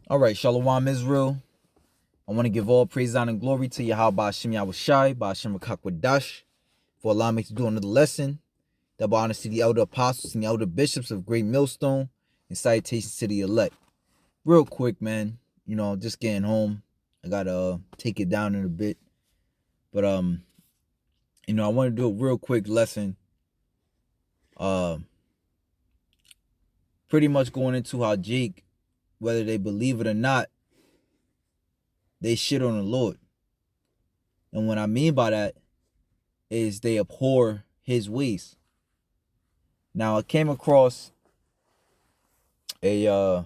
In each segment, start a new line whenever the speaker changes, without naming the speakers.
All right, Shalom Israel. I want to give all praise, honor, and glory to Yahweh Hashem Yahushai, Ba'ashem Rakakwadash, for allowing me to do another lesson. Double honors to the elder apostles and the elder bishops of Great Millstone, and salutations to the elect. Real quick, man, just getting home. I gotta take it down in a bit. But I want to do a real quick lesson. Pretty much going into how Jake, whether they believe it or not, they shit on the Lord. And what I mean by that is they abhor his ways. Now I came across a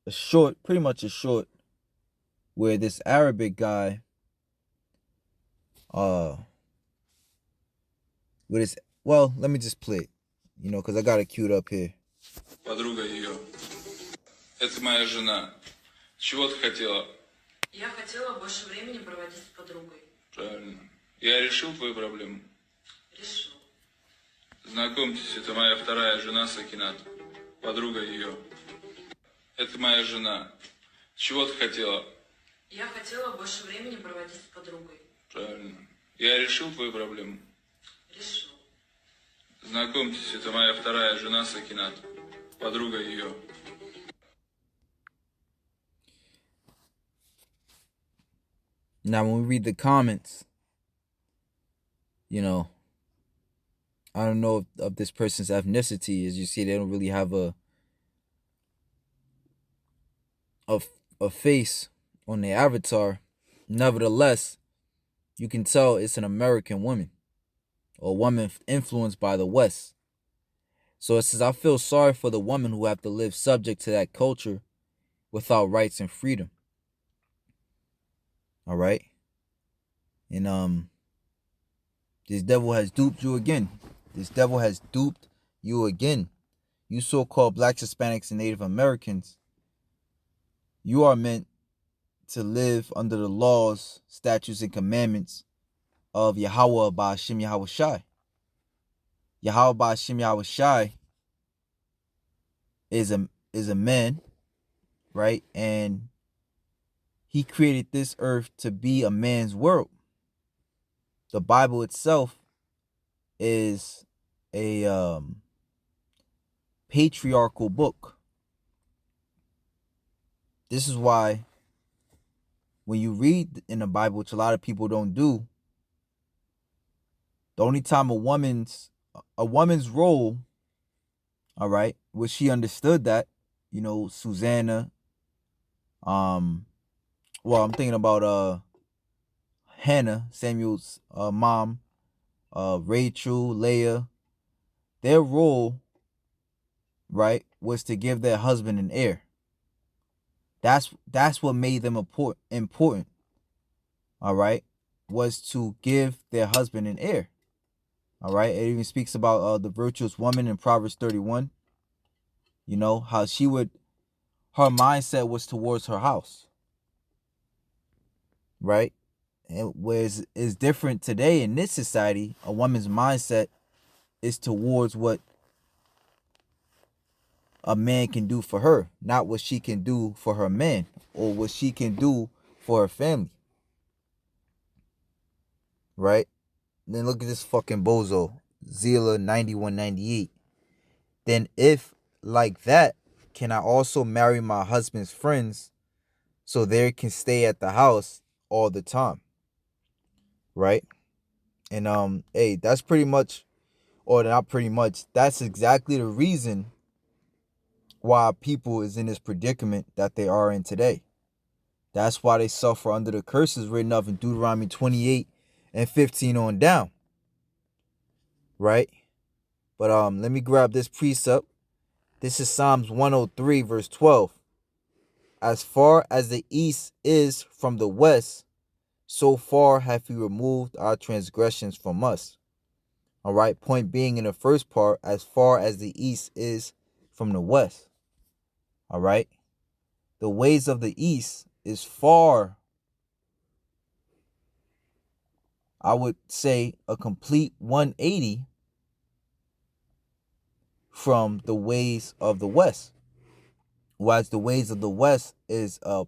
short, pretty much a short, where this Arabic guy, let me just play it, because I got it queued up here.
Подруга ее. Это моя жена. Чего ты хотела?
Я хотела больше времени проводить с подругой.
Правильно. Я решил твою проблему?
Решил.
Знакомьтесь, это моя вторая жена Сакинат. Подруга ее. Это моя жена. Чего ты хотела?
Я хотела больше времени проводить с подругой.
Правильно. Я решил твою проблему?
Решил.
Знакомьтесь, это моя вторая жена Сакинат. Подруга ее.
Now, when we read the comments, I don't know of this person's ethnicity. As you see, they don't really have a face on their avatar. Nevertheless, you can tell it's an American woman, or a woman influenced by the West. So it says, I feel sorry for the women who have to live subject to that culture without rights and freedom. All right? And this devil has duped you again. This devil has duped you again. You so-called blacks, Hispanics, and Native Americans, you are meant to live under the laws, statutes, and commandments of Yahweh Ba'ashem Yahushai. Yahweh Ba'ashem Yahushai is a man, right? And he created this earth to be a man's world. The Bible itself is a patriarchal book. This is why when you read in the Bible, which a lot of people don't do, the only time a woman's role, all right, which she understood that, Susanna, I'm thinking about Hannah, Samuel's mom, Rachel, Leah, their role, right, was to give their husband an heir. That's what made them important, all right, was to give their husband an heir. All right, it even speaks about the virtuous woman in Proverbs 31. How her mindset was towards her house, right? And whereas it's different today in this society, a woman's mindset is towards what a man can do for her, not what she can do for her man or what she can do for her family, right? Then look at this fucking bozo, Zila 9198. Then if like that, can I also marry my husband's friends so they can stay at the house all the time? Right? And hey, that's pretty much, or not pretty much, that's exactly the reason why people is in this predicament that they are in today. That's why they suffer under the curses written up in Deuteronomy 28 and 15 on down. Right? But let me grab this precept. This is Psalms 103 verse 12. As far as the east is from the west, so far have you removed our transgressions from us. All right, point being in the first part, as far as the east is from the west. All right, the ways of the east is far, I would say, a complete 180 from the ways of the west. Whereas the ways of the West is a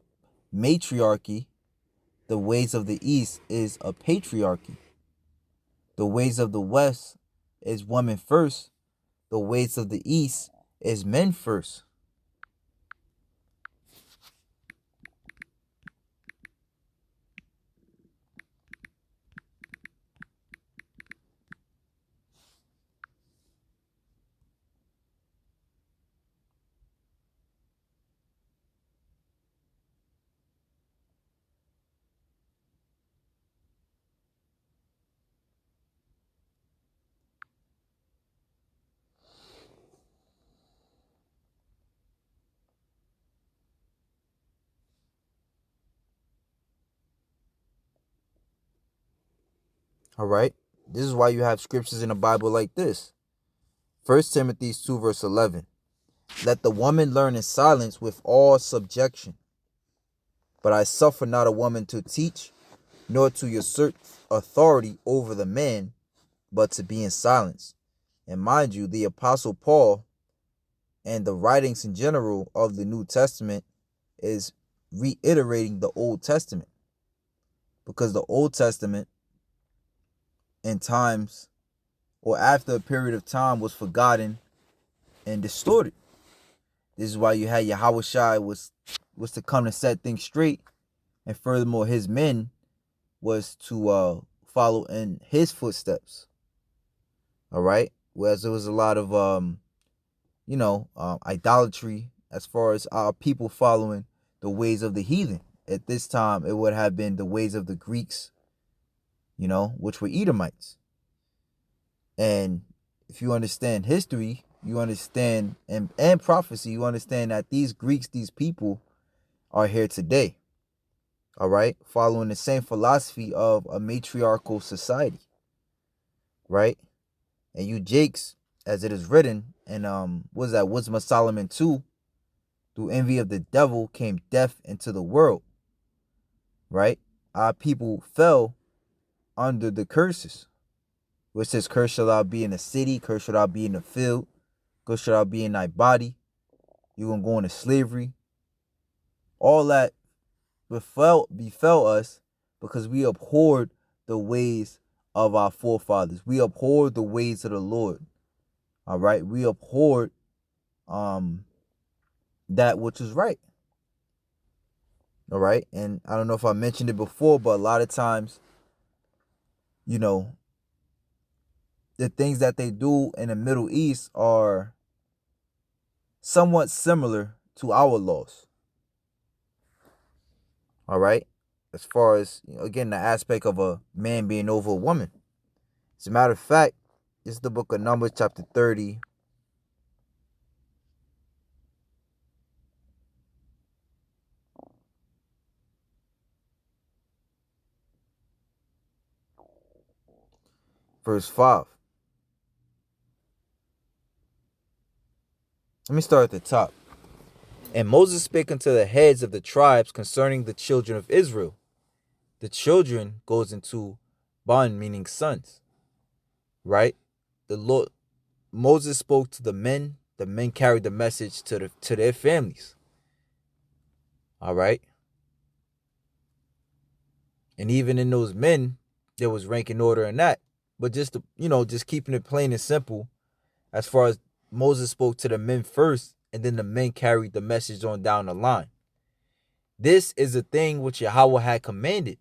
matriarchy, the ways of the East is a patriarchy. The ways of the West is women first. The ways of the East is men first. All right. This is why you have scriptures in the Bible like this. 1 Timothy 2 verse 11. Let the woman learn in silence with all subjection. But I suffer not a woman to teach, nor to usurp authority over the man, but to be in silence. And mind you, the Apostle Paul and the writings in general of the New Testament is reiterating the Old Testament. Because the Old Testament in times or after a period of time was forgotten and distorted. This is why you had Yahushua was to come to set things straight, and furthermore his men was to follow in his footsteps. All right. Whereas there was a lot of idolatry as far as our people following the ways of the heathen. At this time, it would have been the ways of the Greeks, which were Edomites. And if you understand history, you understand and prophecy, you understand that these Greeks, these people are here today. All right. Following the same philosophy of a matriarchal society. Right. And you Jakes, as it is written, and Wisdom of Solomon 2, through envy of the devil came death into the world. Right? Our people fell under the curses. Which says, curse shall thou be in the city, curse shall thou be in the field, curse shall thou be in thy body. You're going to go into slavery. All that befell us because we abhorred the ways of our forefathers. We abhorred the ways of the Lord. All right? We abhorred that which is right. All right? And I don't know if I mentioned it before, but a lot of times, the things that they do in the Middle East are somewhat similar to our laws. All right? As far as, again, the aspect of a man being over a woman. As a matter of fact, this is the book of Numbers, chapter 30. Verse 5. Let me start at the top. And Moses spake unto the heads of the tribes concerning the children of Israel. The children goes into ban, meaning sons. Right? Moses spoke to the men. The men carried the message to their families. All right? And even in those men, there was rank and order in that. But just keeping it plain and simple, as far as Moses spoke to the men first, and then the men carried the message on down the line. This is a thing which Yahweh had commanded.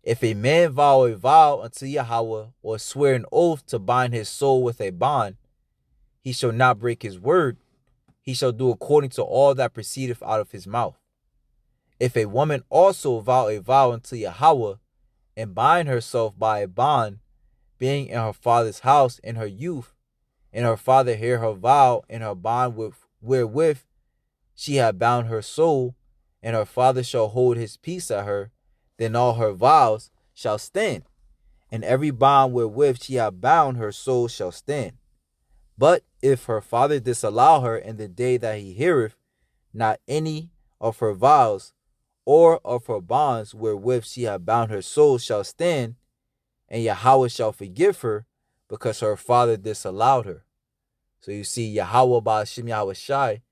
If a man vow a vow unto Yahweh, or swear an oath to bind his soul with a bond, he shall not break his word. He shall do according to all that proceedeth out of his mouth. If a woman also vow a vow unto Yahweh, and bind herself by a bond, being in her father's house in her youth, and her father hear her vow and her bond wherewith she had bound her soul, and her father shall hold his peace at her, then all her vows shall stand, and every bond wherewith she had bound her soul shall stand. But if her father disallow her in the day that he heareth not any of her vows or of her bonds wherewith she had bound her soul shall stand, and Yahweh shall forgive her, because her father disallowed her. So you see, Yahweh Ba'ashem Yahushai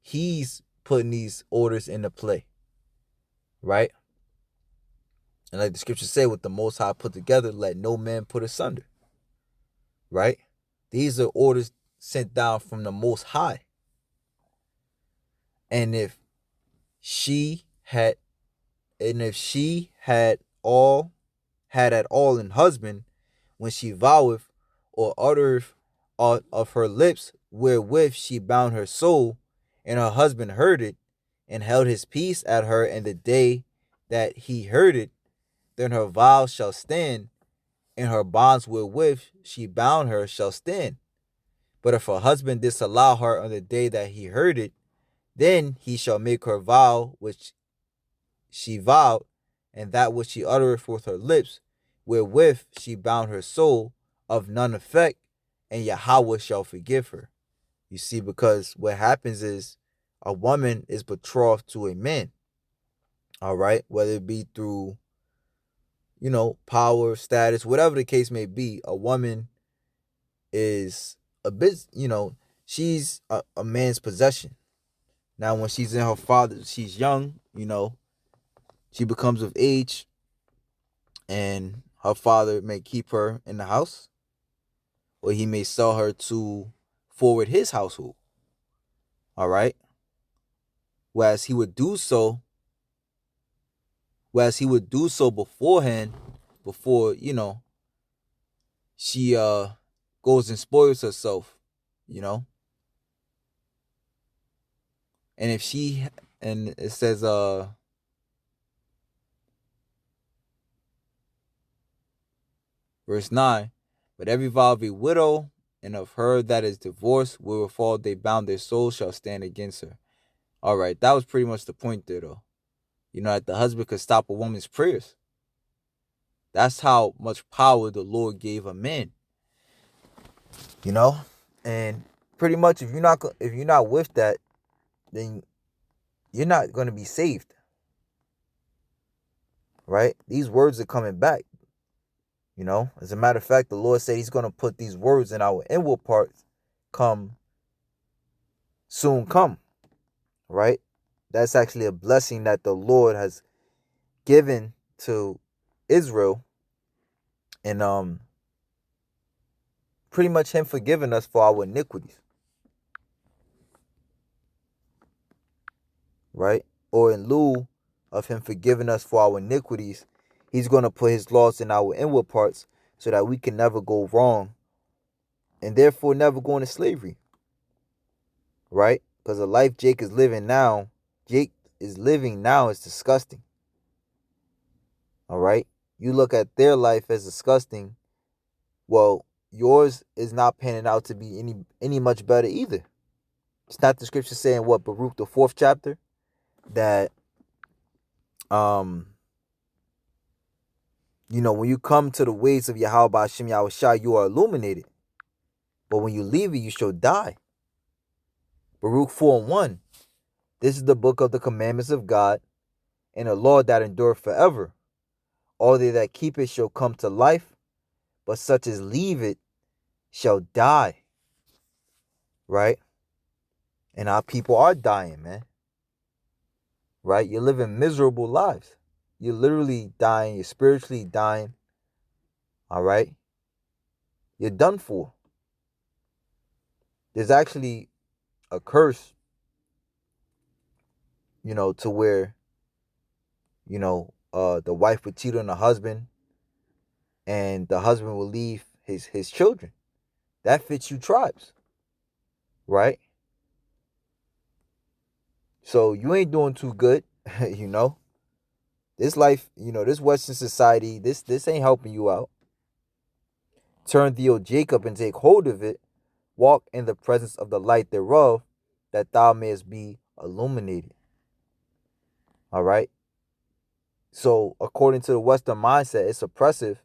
he's putting these orders into play, right? And like the scriptures say, what the Most High put together, let no man put asunder, right? These are orders sent down from the Most High. And if she had at all in husband, when she voweth or uttereth of her lips wherewith she bound her soul, and her husband heard it, and held his peace at her in the day that he heard it, then her vows shall stand, and her bonds wherewith she bound her shall stand. But if her husband disallow her on the day that he heard it, then he shall make her vow which she vowed, and that which she uttereth with her lips, wherewith she bound her soul, of none effect, and Yahweh shall forgive her. You see, because what happens is a woman is betrothed to a man, all right, whether it be through, power, status, whatever the case may be. A woman is a bit, she's a man's possession. Now, when she's in her father, she's young, she becomes of age, and her father may keep her in the house, or he may sell her to forward his household. All right. Whereas he would do so beforehand, before, she goes and spoils herself, And it says verse 9, but every vow of a widow and of her that is divorced, wherewithal they bound their soul, shall stand against her. All right, that was pretty much the point there, though. That the husband could stop a woman's prayers. That's how much power the Lord gave a man. And pretty much, if you're not with that, then you're not going to be saved. Right? These words are coming back. As a matter of fact, the Lord said he's going to put these words in our inward parts, soon come. Right? That's actually a blessing that the Lord has given to Israel, and pretty much him forgiving us for our iniquities. Right? Or in lieu of him forgiving us for our iniquities, he's going to put his laws in our inward parts so that we can never go wrong and therefore never go into slavery. Right? Because the life Jake is living now is disgusting. All right? You look at their life as disgusting. Well, yours is not panning out to be any much better either. It's not the scripture saying what, Baruch the 4th chapter, that when you come to the ways of Yahweh Hashem Yahushua, you are illuminated. But when you leave it, you shall die. Baruch 4:1. This is the book of the commandments of God, and a law that endureth forever. All they that keep it shall come to life, but such as leave it shall die. Right? And our people are dying, man. Right? You're living miserable lives. You're literally dying. You're spiritually dying. All right? You're done for. There's actually a curse, to where, the wife would cheat on the husband and the husband will leave his children. That fits you tribes. Right? So you ain't doing too good, This life, this Western society, this ain't helping you out. Turn thee, O Jacob, and take hold of it. Walk in the presence of the light thereof, that thou mayest be illuminated. All right? So, according to the Western mindset, it's oppressive.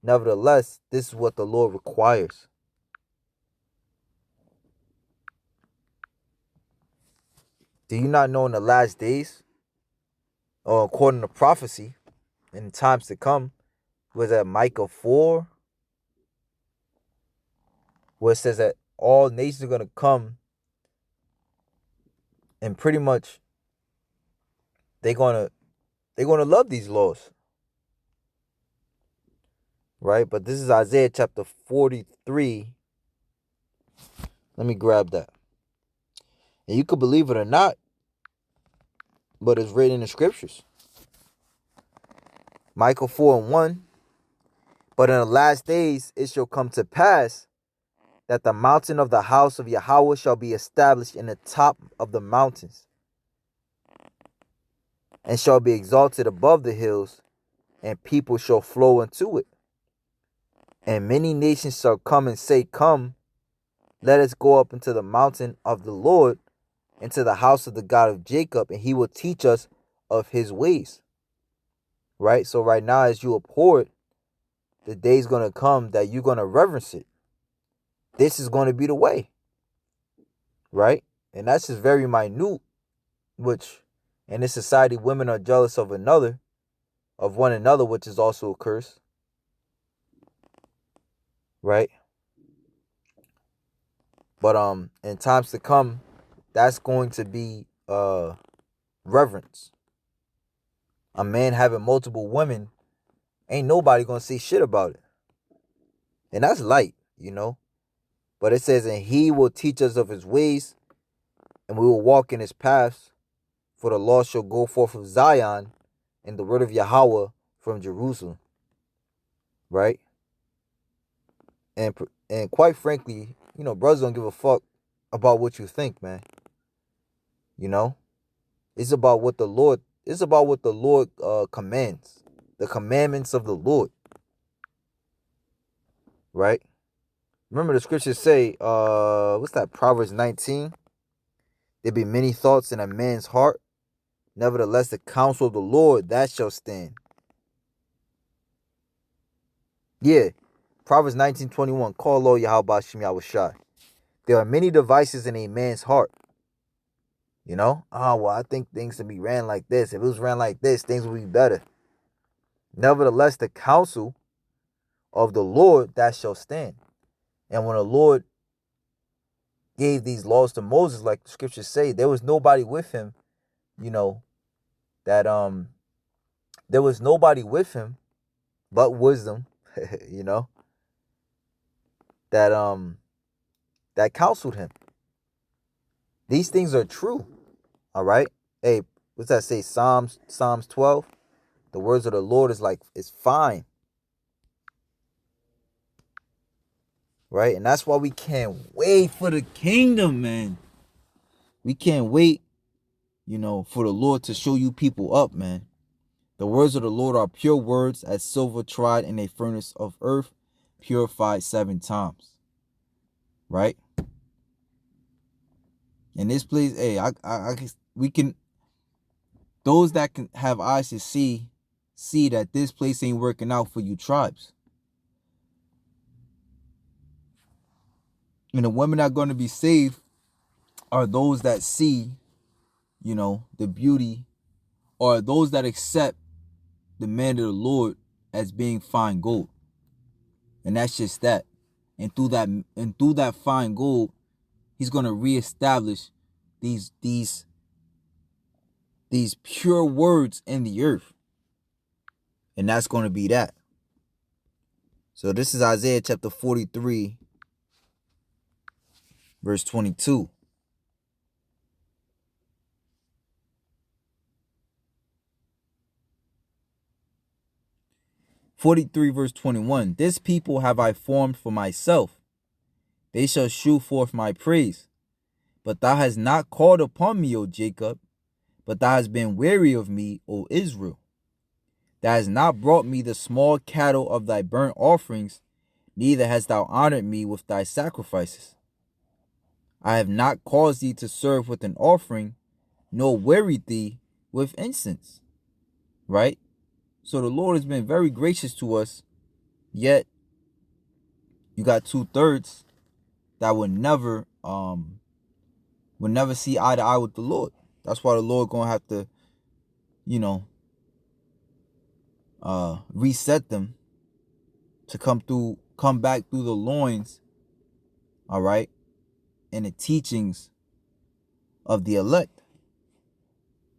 Nevertheless, this is what the Lord requires. Do you not know in the last days, or according to prophecy, in times to come, was that Micah 4, where it says that all nations are going to come And pretty much they're gonna love these laws. Right? But this is Isaiah chapter 43. Let me grab that. And you could believe it or not, but it's written in the scriptures. Micah 4:1. But in the last days it shall come to pass that the mountain of the house of Yahweh shall be established in the top of the mountains, and shall be exalted above the hills, and people shall flow into it. And many nations shall come and say, Come, let us go up into the mountain of the Lord, into the house of the God of Jacob, and he will teach us of his ways. Right? So right now, as you abhor it, the day's going to come that you're going to reverence it. This is going to be the way. Right? And that's just very minute, which in this society, women are jealous of one another, which is also a curse. Right? But in times to come, that's going to be reverence. A man having multiple women, ain't nobody gonna say shit about it. And that's light, you know. But it says, and he will teach us of his ways, and we will walk in his paths. For the law shall go forth of Zion, and the word of Yahweh from Jerusalem. Right? And quite frankly, you know, brothers don't give a fuck about what you think, man. You know? It's about what the Lord commands. The commandments of the Lord. Right? Remember the scriptures say, what's that? Proverbs 19. There be many thoughts in a man's heart. Nevertheless, the counsel of the Lord, that shall stand. Yeah. Proverbs 19:21. Call Lord Yahweh Shem Yahushai. There are many devices in a man's heart. You know? Well, I think things can be ran like this. If it was ran like this, things would be better. Nevertheless, the counsel of the Lord, that shall stand. And when the Lord gave these laws to Moses, like the scriptures say, there was nobody with him, you know, that there was nobody with him but wisdom, you know, that counseled him. These things are true. All right. Hey, what's that say? Psalms 12. The words of the Lord is fine. Right? And that's why we can't wait for the kingdom, man. We can't wait, you know, for the Lord to show you people up, man. The words of the Lord are pure words, as silver tried in a furnace of earth, purified 7 times. Right? In this place, hey, we can, those that can have eyes to see that this place ain't working out for you tribes. And the women that are going to be saved are those that see, you know, the beauty, or those that accept the man of the Lord as being fine gold. And that's just that. And through that fine gold, he's going to reestablish these pure words in the earth. And that's going to be that. So this is Isaiah chapter 43, verse 22. Verse 21. This people have I formed for myself. They shall shew forth my praise. But thou hast not called upon me, O Jacob, but thou hast been weary of me, O Israel. Thou hast not brought me the small cattle of thy burnt offerings, neither hast thou honored me with thy sacrifices. I have not caused thee to serve with an offering, nor wearied thee with incense. Right? So the Lord has been very gracious to us, yet you got 2/3 that would never see eye to eye with the Lord. That's why the Lord gonna have to, you know, reset them to come back through the loins, all right, and the teachings of the elect.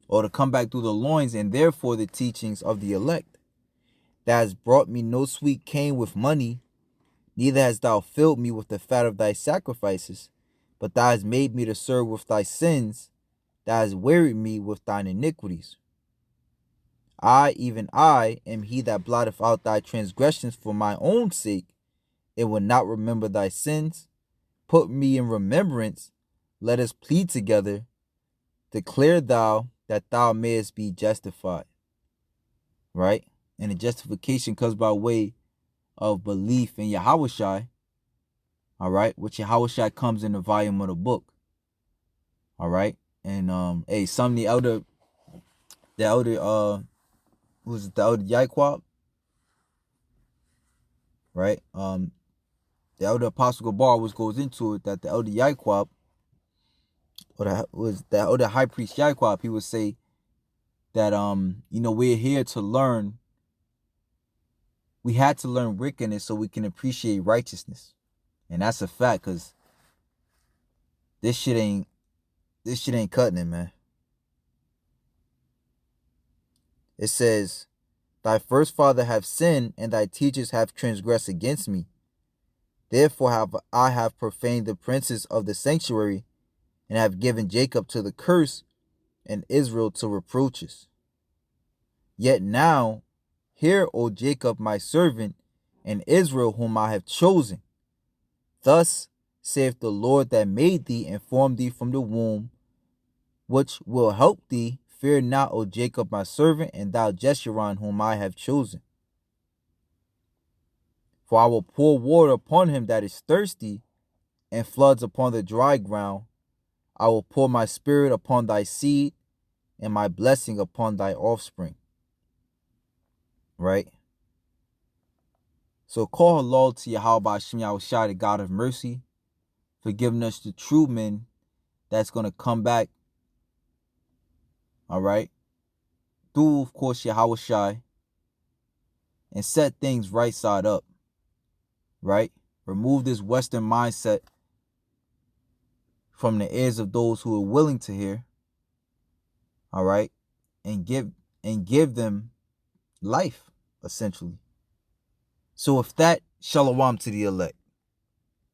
or to come back through the loins, and therefore the teachings of the elect. Thou hast brought me no sweet cane with money, neither hast thou filled me with the fat of thy sacrifices, but thou hast made me to serve with thy sins, thou hast wearied me with thine iniquities. I, even I, am he that blotteth out thy transgressions for my own sake, and will not remember thy sins. Put me in remembrance, let us plead together. Declare thou that thou mayest be justified. Right? And the justification comes by way of belief in Yahushai. All right? Which Yahushai comes in the volume of the book. All right? And hey, some the elder who's it, the elder Yaquab? Right? The elder Apostle Gabar which goes into it that the elder Yaquab, or the elder high priest Yaquab, he would say that we're here to learn. We had to learn wickedness so we can appreciate righteousness. And that's a fact, because this shit ain't cutting it, man. It says, thy first father have sinned, and thy teachers have transgressed against me. Therefore I have profaned the princes of the sanctuary, and have given Jacob to the curse, and Israel to reproaches. Yet now, hear, O Jacob my servant, and Israel whom I have chosen. Thus saith the Lord that made thee and formed thee from the womb, which will help thee. Fear not, O Jacob my servant, and thou Jeshurun whom I have chosen. For I will pour water upon him that is thirsty, and floods upon the dry ground. I will pour my spirit upon thy seed, and my blessing upon thy offspring. Right? So call halal to Yahweh Hashem Yahushai, the God of mercy, for giving us the true men that's going to come back. All right? Through, of course, Yahushai, and set things right side up. Right? Remove this Western mindset from the ears of those who are willing to hear. All right? And give them life, essentially. So with that, shalom to the elect.